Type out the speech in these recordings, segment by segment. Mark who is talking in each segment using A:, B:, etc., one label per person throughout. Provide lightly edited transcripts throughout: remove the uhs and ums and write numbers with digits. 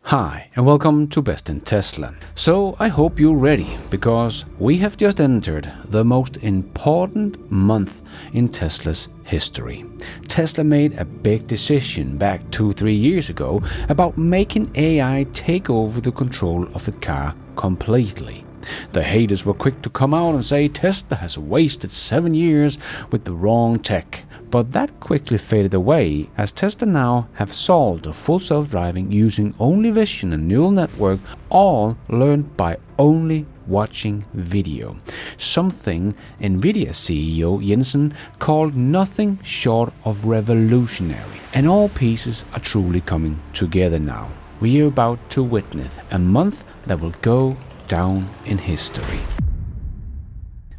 A: Hi and welcome to Best in Tesla. So I hope you're ready because we have just entered the most important month in Tesla's history. Tesla made a big decision back 2-3 years ago about making AI take over the control of the car completely. The haters were quick to come out and say Tesla has wasted 7 years with the wrong tech. But that quickly faded away as Tesla now have solved the full self-driving using only vision and neural network, all learned by only watching video. Something NVIDIA CEO Jensen called nothing short of revolutionary. And all pieces are truly coming together now. We are about to witness a month that will go down in history.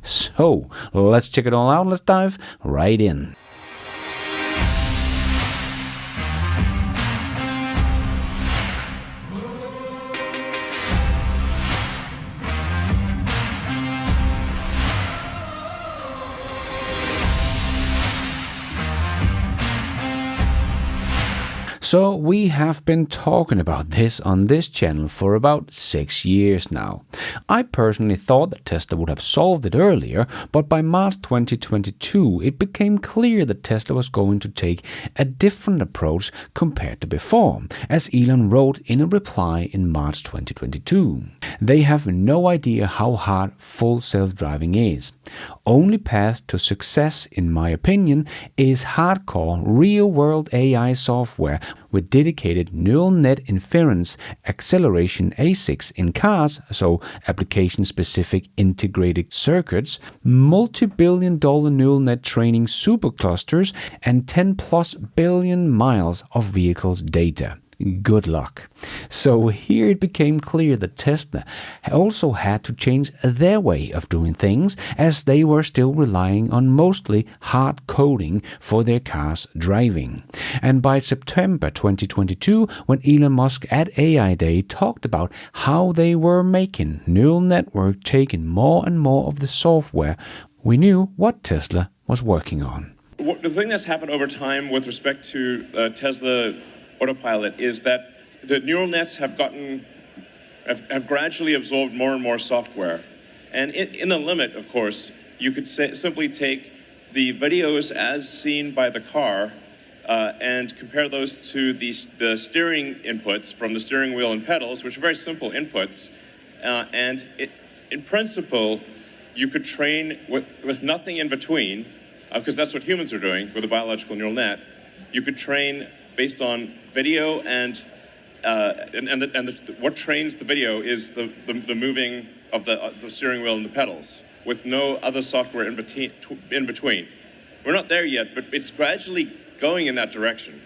A: So let's check it all out. Let's dive right in. So we have been talking about this on this channel for about 6 years now. I personally thought that Tesla would have solved it earlier, but by March 2022 it became clear that Tesla was going to take a different approach compared to before, as Elon wrote in a reply in March 2022. They have no idea how hard full self-driving is. Only path to success, in my opinion, is hardcore real-world AI software with dedicated neural net inference acceleration ASICs in cars, so application-specific integrated circuits, multi-billion-dollar neural net training superclusters, and 10+ billion miles of vehicles data. Good luck. So here it became clear that Tesla also had to change their way of doing things, as they were still relying on mostly hard coding for their cars driving. And by September 2022, when Elon Musk at AI Day talked about how they were making neural network taking more and more of the software, we knew what Tesla was working on.
B: The thing that's happened over time with respect to Tesla Autopilot is that the neural nets have gradually absorbed more and more software. And in the limit, of course, you could simply take the videos as seen by the car and compare those to the steering inputs from the steering wheel and pedals, which are very simple inputs. In principle, you could train with nothing in between, because that's what humans are doing with a biological neural net. You could train based on video what trains the video is the moving of the steering wheel and the pedals, with no other software in between. We're not there yet, but it's gradually going in that direction.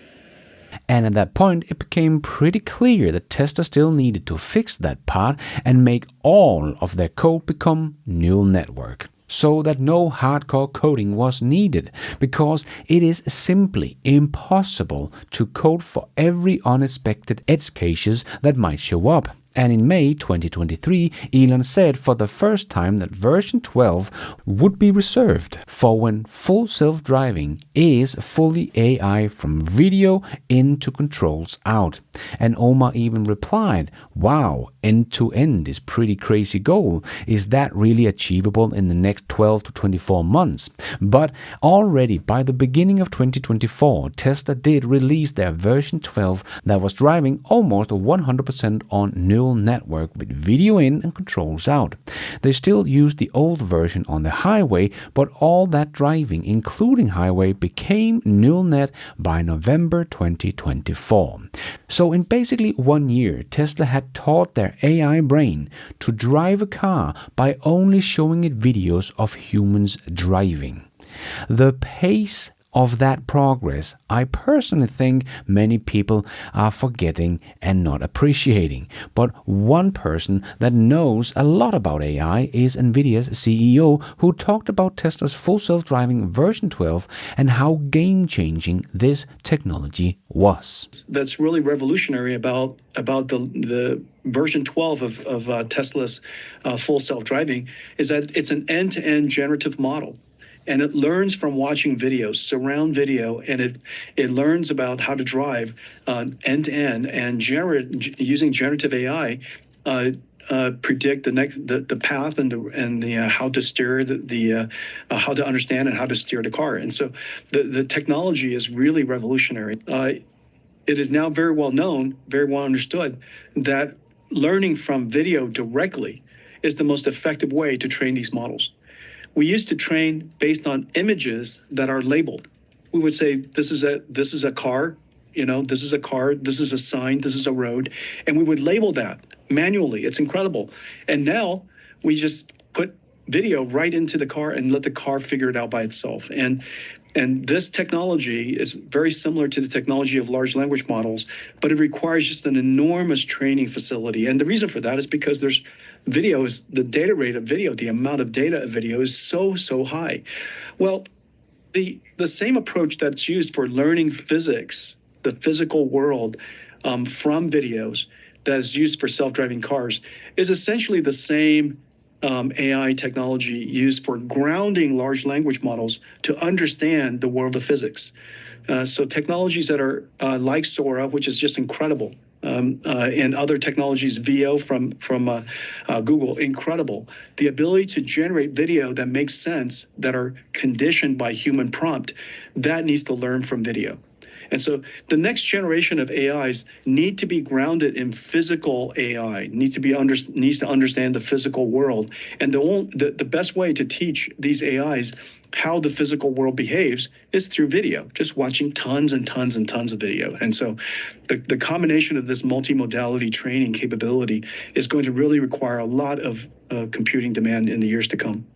A: And at that point, it became pretty clear that Tesla still needed to fix that part and make all of their code become neural network, so that no hardcore coding was needed, because it is simply impossible to code for every unexpected edge cases that might show up. And in May 2023, Elon said for the first time that version 12 would be reserved for when full self-driving is fully AI from video into controls out. And Omar even replied, "Wow, end-to-end is pretty crazy goal. Is that really achievable in the next 12 to 24 months?" But already by the beginning of 2024, Tesla did release their version 12 that was driving almost 100% on neural network with video in and controls out. They still used the old version on the highway, but all that driving, including highway, became neural net by November 2024. So in basically 1 year, Tesla had taught their AI brain to drive a car by only showing it videos of humans driving. The pace of that progress, I personally think many people are forgetting and not appreciating. But one person that knows a lot about AI is NVIDIA's CEO, who talked about Tesla's full self-driving version 12 and how game-changing this technology was.
C: That's really revolutionary about the version 12 of Tesla's full self-driving is that it's an end-to-end generative model. and it learns from watching videos, surround video, and it learns about how to drive end to end, and using generative AI. Predict the path and the how to steer how to understand and how to steer the car. And so the technology is really revolutionary. It is now very well known, very well understood, that learning from video directly is the most effective way to train these models. We used to train based on images that are labeled. We would say, this is a car, this is a car, this is a sign, this is a road, and we would label that manually. It's incredible. And now we just put video right into the car and let the car figure it out by itself. And this technology is very similar to the technology of large language models, but it requires just an enormous training facility. And the reason for that is because the data rate of video, the amount of data of video is so high. Well, the same approach that's used for learning physics, the physical world, from videos, that is used for self-driving cars, is essentially the same AI technology used for grounding large language models to understand the world of physics. So technologies that are like Sora, which is just incredible, and other technologies, VO from Google, incredible. The ability to generate video that makes sense, that are conditioned by human prompt, that needs to learn from video. And so the next generation of AIs need to be grounded in physical AI, needs to understand the physical world. And the best way to teach these AIs how the physical world behaves is through video, just watching tons and tons and tons of video. And so the combination of this multimodality training capability is going to really require a lot of computing demand in the years to come.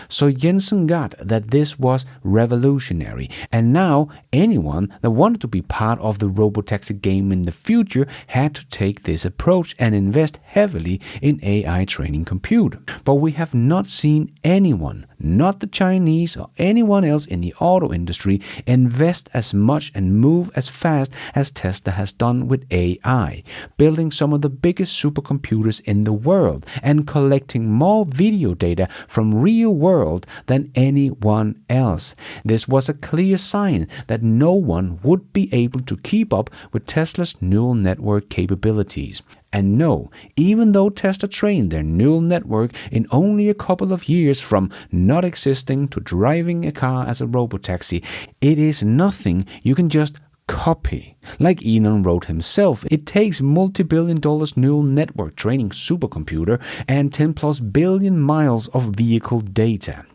A: So Jensen got that this was revolutionary, and now anyone that wanted to be part of the robotaxi game in the future had to take this approach and invest heavily in AI training compute. But we have not seen anyone, not the Chinese or anyone else in the auto industry, invest as much and move as fast as Tesla has done with AI, building some of the biggest supercomputers in the world and collecting more video data from real world than anyone else. This was a clear sign that no one would be able to keep up with Tesla's neural network capabilities. And no, even though Tesla trained their neural network in only a couple of years from not existing to driving a car as a robotaxi, it is nothing you can just copy. Like Elon wrote himself, it takes multi-billion-dollar neural network training supercomputer and 10 plus billion miles of vehicle data.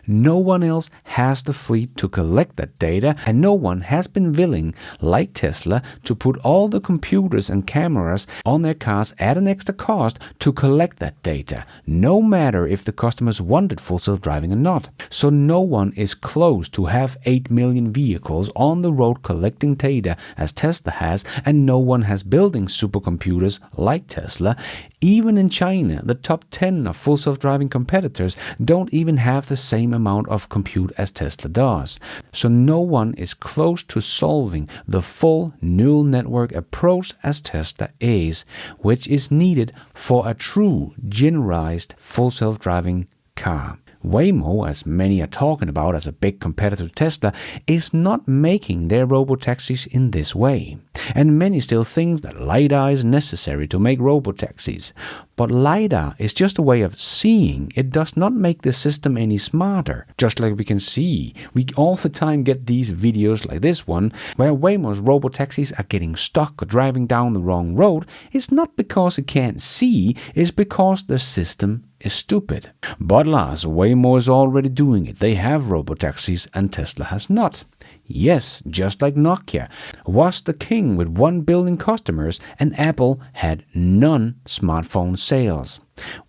A: No one else has the fleet to collect that data, and no one has been willing, like Tesla, to put all the computers and cameras on their cars at an extra cost to collect that data, no matter if the customers wanted full self-driving or not. So no one is close to have 8 million vehicles on the road collecting data as Tesla has, and no one has building supercomputers like Tesla. Even in China, the top 10 of full self-driving competitors don't even have the same amount of compute as Tesla does. So no one is close to solving the full neural network approach as Tesla is, which is needed for a true generalized full self-driving car. Waymo, as many are talking about as a big competitor to Tesla, is not making their robotaxis in this way. And many still think that LiDAR is necessary to make robotaxis. But LiDAR is just a way of seeing. It does not make the system any smarter. Just like we can see, we all the time get these videos like this one, where Waymo's robotaxis are getting stuck or driving down the wrong road. It's not because it can't see, it's because the system is stupid. But alas, Waymo is already doing it. They have robotaxis and Tesla has not. Yes, just like Nokia was the king with 1 billion customers and Apple had none smartphone sales.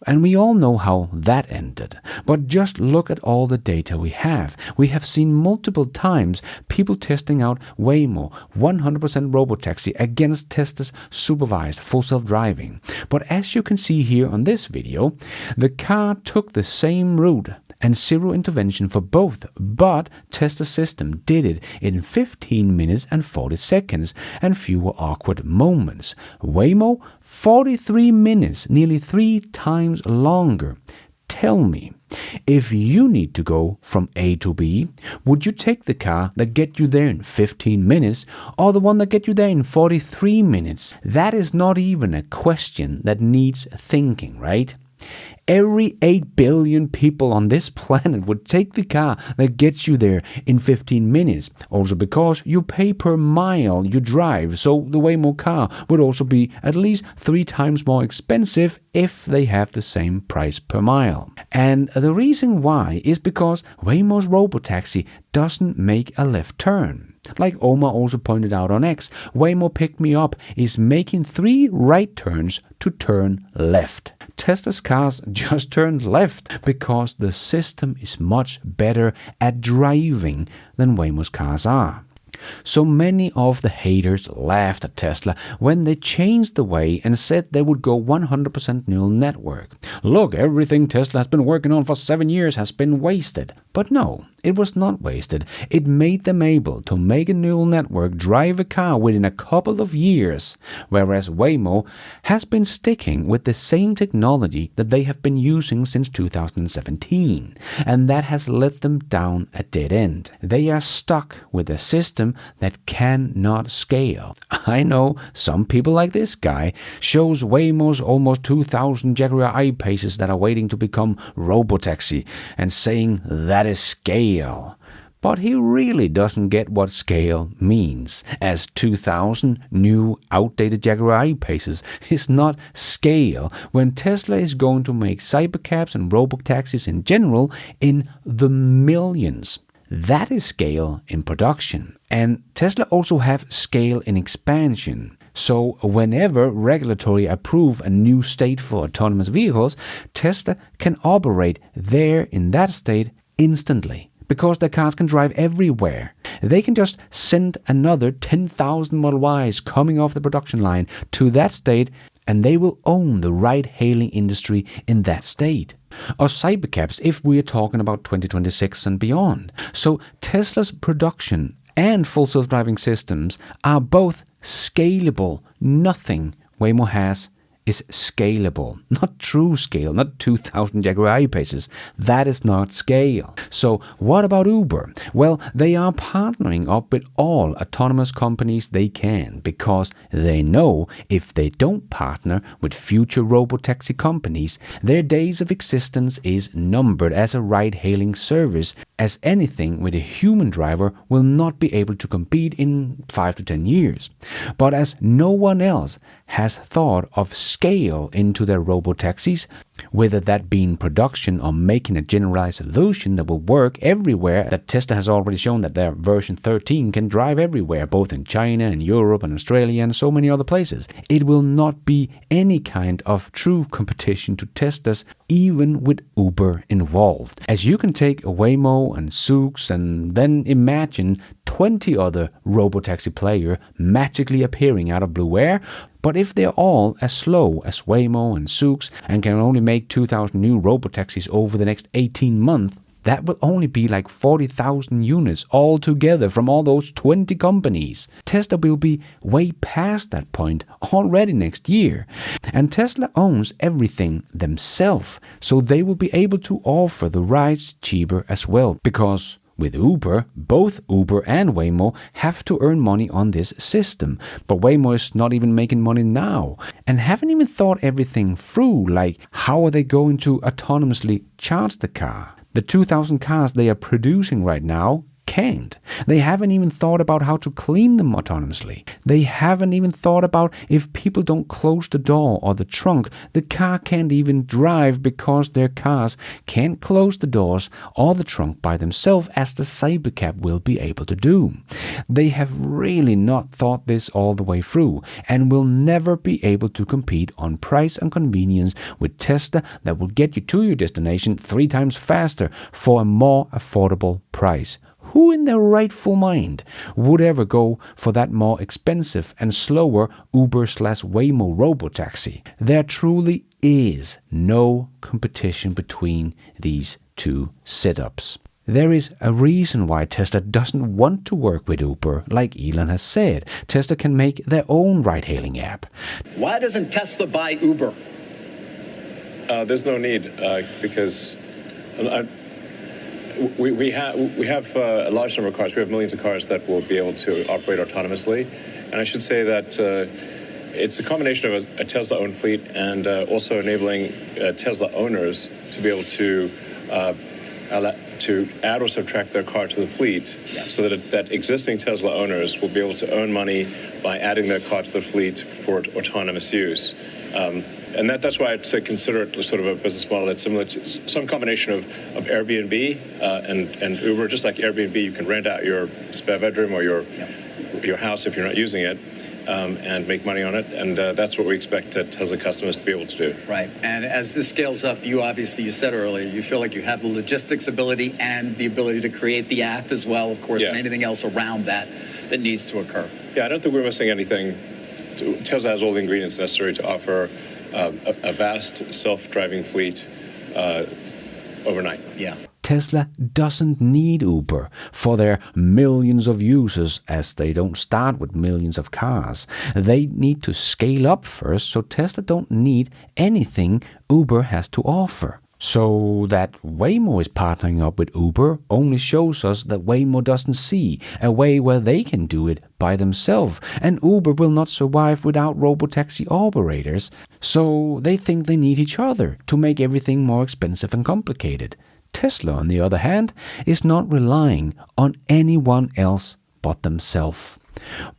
A: And we all know how that ended. But just look at all the data we have. We have seen multiple times people testing out Waymo 100% robotaxi against Tesla's supervised full self-driving. But as you can see here on this video, the car took the same route and zero intervention for both, but Tesla's system did it in 15 minutes and 40 seconds and fewer awkward moments. Waymo, 43 minutes, nearly 3 times longer. Tell me, if you need to go from A to B, would you take the car that gets you there in 15 minutes or the one that gets you there in 43 minutes? That is not even a question that needs thinking, right? Every 8 billion people on this planet would take the car that gets you there in 15 minutes. Also because you pay per mile you drive, so the Waymo car would also be at least 3 times more expensive if they have the same price per mile. And the reason why is because Waymo's robotaxi doesn't make a left turn. Like Omar also pointed out on X, Waymo Pick Me Up is making 3 right turns to turn left. Tesla's cars just turn left because the system is much better at driving than Waymo's cars are. So many of the haters laughed at Tesla when they changed the way and said they would go 100% neural network. Look, everything Tesla has been working on for 7 years has been wasted. But no, it was not wasted. It made them able to make a neural network drive a car within a couple of years, whereas Waymo has been sticking with the same technology that they have been using since 2017, and that has led them down a dead end. They are stuck with a system that cannot scale. I know some people like this guy shows Waymo's almost 2,000 Jaguar I-Paces that are waiting to become robotaxi and saying that is scale. But he really doesn't get what scale means, as 2,000 new outdated Jaguar I-Paces is not scale when Tesla is going to make cybercabs and robotaxis in general in the millions. That is scale in production. And Tesla also have scale in expansion. So whenever regulatory approve a new state for autonomous vehicles, Tesla can operate there in that state instantly, because their cars can drive everywhere. They can just send another 10,000 Model Ys coming off the production line to that state, and they will own the ride-hailing industry in that state. Or cybercabs if we are talking about 2026 and beyond. So Tesla's production and full self-driving systems are both scalable. Nothing Waymo has is scalable. Not true scale, not 2,000 Jaguar I-Paces. That is not scale. So what about Uber? Well, they are partnering up with all autonomous companies they can, because they know if they don't partner with future robotaxi companies, their days of existence is numbered as a ride-hailing service, as anything with a human driver will not be able to compete in 5 to 10 years. But as no one else has thought of scale into their robotaxis, whether that be in production or making a generalized solution that will work everywhere, that Tesla has already shown that their version 13 can drive everywhere, both in China and Europe and Australia and so many other places. It will not be any kind of true competition to Tesla's, even with Uber involved. As you can take a Waymo and Zoox and then imagine 20 other robotaxi players magically appearing out of blue air. But if they're all as slow as Waymo and Zoox and can only make 2,000 new robotaxis over the next 18 months, that will only be like 40,000 units altogether from all those 20 companies. Tesla will be way past that point already next year. And Tesla owns everything themselves, so they will be able to offer the rides cheaper as well, because with Uber, both Uber and Waymo have to earn money on this system. But Waymo is not even making money now and haven't even thought everything through, like how are they going to autonomously charge the car? The 2,000 cars they are producing right now can't. They haven't even thought about how to clean them autonomously. They haven't even thought about if people don't close the door or the trunk, the car can't even drive because their cars can't close the doors or the trunk by themselves, as the cybercab will be able to do. They have really not thought this all the way through and will never be able to compete on price and convenience with Tesla that will get you to your destination 3 times faster for a more affordable price. Who in their rightful mind would ever go for that more expensive and slower Uber/Waymo robotaxi? There truly is no competition between these two setups. There is a reason why Tesla doesn't want to work with Uber, like Elon has said. Tesla can make their own ride-hailing app.
D: Why doesn't Tesla buy Uber? There's no need because we have a large number of cars. We have millions of cars that will be able to operate autonomously, and I should say that it's a combination of a Tesla-owned fleet and also enabling Tesla owners to be able to add or subtract their car to the fleet, so that existing Tesla owners will be able to earn money by adding their car to the fleet for autonomous use. And that's why I'd say consider it sort of a business model that's similar to some combination of Airbnb and Uber. Just like Airbnb, you can rent out your spare bedroom or your house if you're not using it, and make money on it. And that's what we expect Tesla customers to be able to do.
E: Right. And as this scales up, you said earlier, you feel like you have the logistics ability and the ability to create the app as well, of course, and anything else around that needs to occur.
D: Yeah, I don't think we're missing anything. Tesla has all the ingredients necessary to offer a vast self-driving fleet overnight.
E: Yeah.
A: Tesla doesn't need Uber for their millions of users, as they don't start with millions of cars. They need to scale up first, so Tesla don't need anything Uber has to offer. So that Waymo is partnering up with Uber only shows us that Waymo doesn't see a way where they can do it by themselves, and Uber will not survive without robotaxi operators, so they think they need each other to make everything more expensive and complicated. Tesla, on the other hand, is not relying on anyone else but themselves.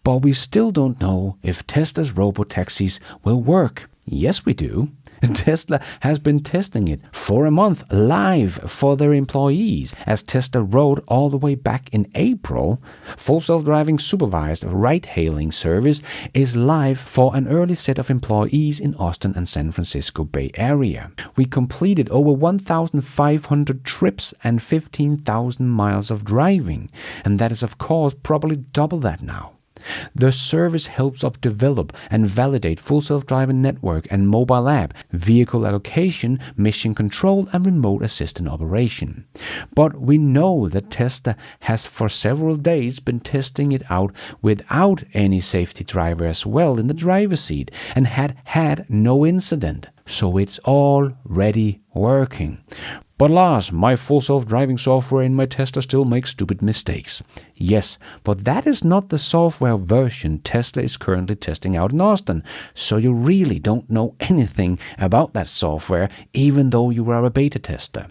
A: But we still don't know if Tesla's robotaxis will work. Yes, we do. Tesla has been testing it for a month live for their employees. As Tesla wrote all the way back in April, full self-driving supervised ride-hailing service is live for an early set of employees in Austin and San Francisco Bay Area. We completed over 1,500 trips and 15,000 miles of driving, and that is of course probably double that now. The service helps us develop and validate full self-driving network and mobile app, vehicle allocation, mission control, and remote assistant operation. But we know that Tesla has for several days been testing it out without any safety driver as well in the driver's seat and had no incident. So it's already working. But Lars, my full self-driving software in my Tesla still makes stupid mistakes. Yes, but that is not the software version Tesla is currently testing out in Austin, so you really don't know anything about that software, even though you are a beta tester.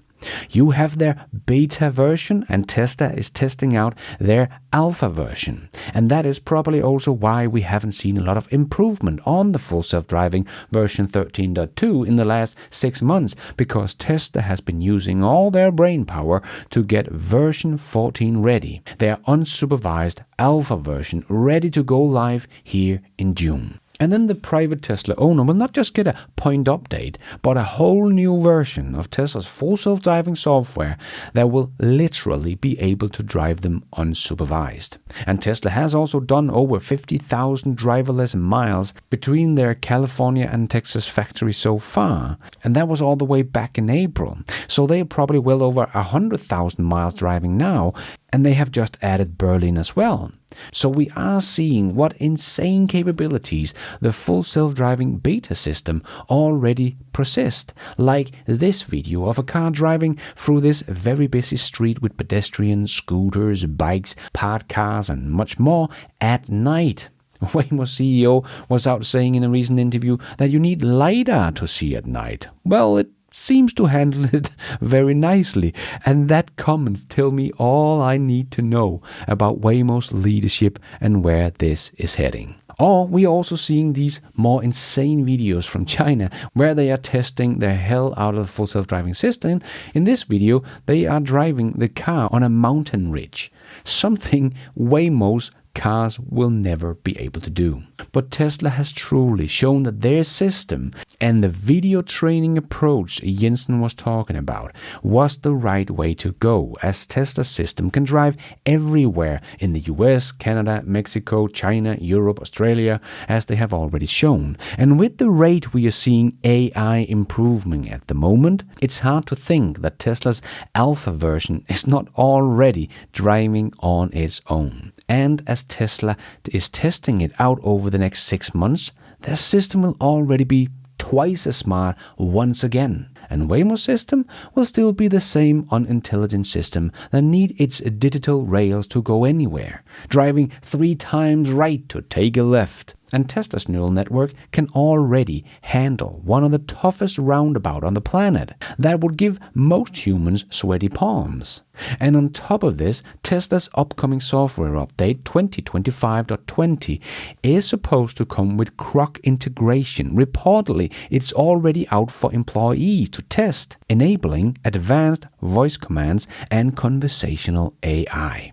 A: You have their beta version, and Tesla is testing out their alpha version. And that is probably also why we haven't seen a lot of improvement on the full self-driving version 13.2 in the last 6 months, because Tesla has been using all their brain power to get version 14 ready, their unsupervised alpha version ready to go live here in June. And then the private Tesla owner will not just get a point update, but a whole new version of Tesla's full self-driving software that will literally be able to drive them unsupervised. And Tesla has also done over 50,000 driverless miles between their California and Texas factories so far. And that was all the way back in April. So they are probably well over 100,000 miles driving now, and they have just added Berlin as well. So we are seeing what insane capabilities the full self-driving beta system already possessed, like this video of a car driving through this very busy street with pedestrians, scooters, bikes, parked cars and much more at night. Waymo CEO was out saying in a recent interview that you need LiDAR to see at night. Well, it seems to handle it very nicely, and that comments tell me all I need to know about Waymo's leadership and where this is heading. Or we are also seeing these more insane videos from China where they are testing the hell out of the full self-driving system. In this video, they are driving the car on a mountain ridge, something Waymo's cars will never be able to do. But Tesla has truly shown that their system and the video training approach Jensen was talking about was the right way to go, as Tesla's system can drive everywhere in the US, Canada, Mexico, China, Europe, Australia, as they have already shown. And with the rate we are seeing AI improving at the moment, it's hard to think that Tesla's alpha version is not already driving on its own. And as Tesla is testing it out over the next 6 months, their system will already be twice as smart once again. And Waymo's system will still be the same unintelligent system that need its digital rails to go anywhere, driving 3 times right to take a left. And Tesla's neural network can already handle one of the toughest roundabout on the planet that would give most humans sweaty palms. And on top of this, Tesla's upcoming software update 2025.20 is supposed to come with Croc integration. Reportedly, it's already out for employees to test, enabling advanced voice commands and conversational AI.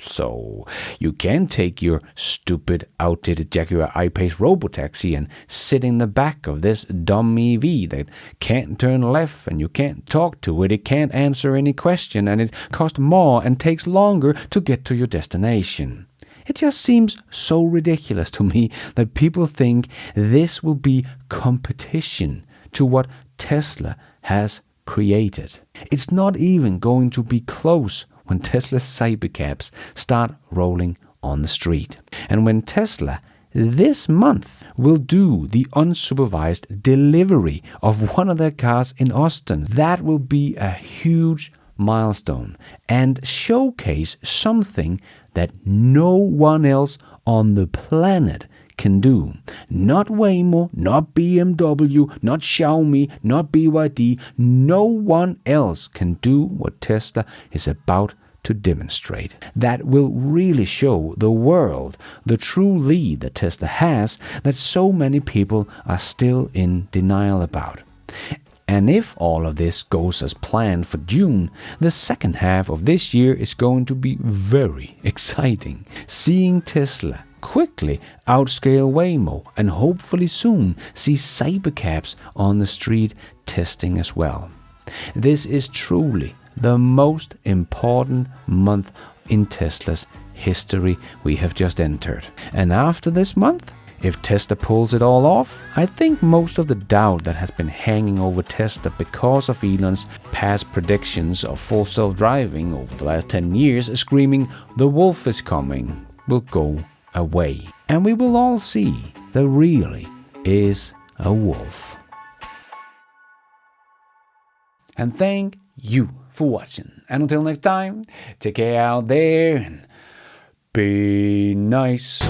A: So you can take your stupid outdated Jaguar I-Pace robotaxi and sit in the back of this dumb EV that can't turn left and you can't talk to it, it can't answer any question, and it costs more and takes longer to get to your destination. It just seems so ridiculous to me that people think this will be competition to what Tesla has created. It's not even going to be close when Tesla's cybercabs start rolling on the street. And when Tesla this month will do the unsupervised delivery of one of their cars in Austin, that will be a huge milestone and showcase something that no one else on the planet can do. Not Waymo, not BMW, not Xiaomi, not BYD. No one else can do what Tesla is about to demonstrate. That will really show the world the true lead that Tesla has that so many people are still in denial about. And if all of this goes as planned for June, the second half of this year is going to be very exciting. Seeing Tesla quickly outscale Waymo and hopefully soon see cybercabs on the street testing as well. This is truly the most important month in Tesla's history we have just entered. And after this month, if Tesla pulls it all off, I think most of the doubt that has been hanging over Tesla because of Elon's past predictions of full self-driving over the last 10 years, screaming, "The wolf is coming," will go away. And we will all see there really is a wolf. And thank you for watching. And until next time, take care out there and be nice.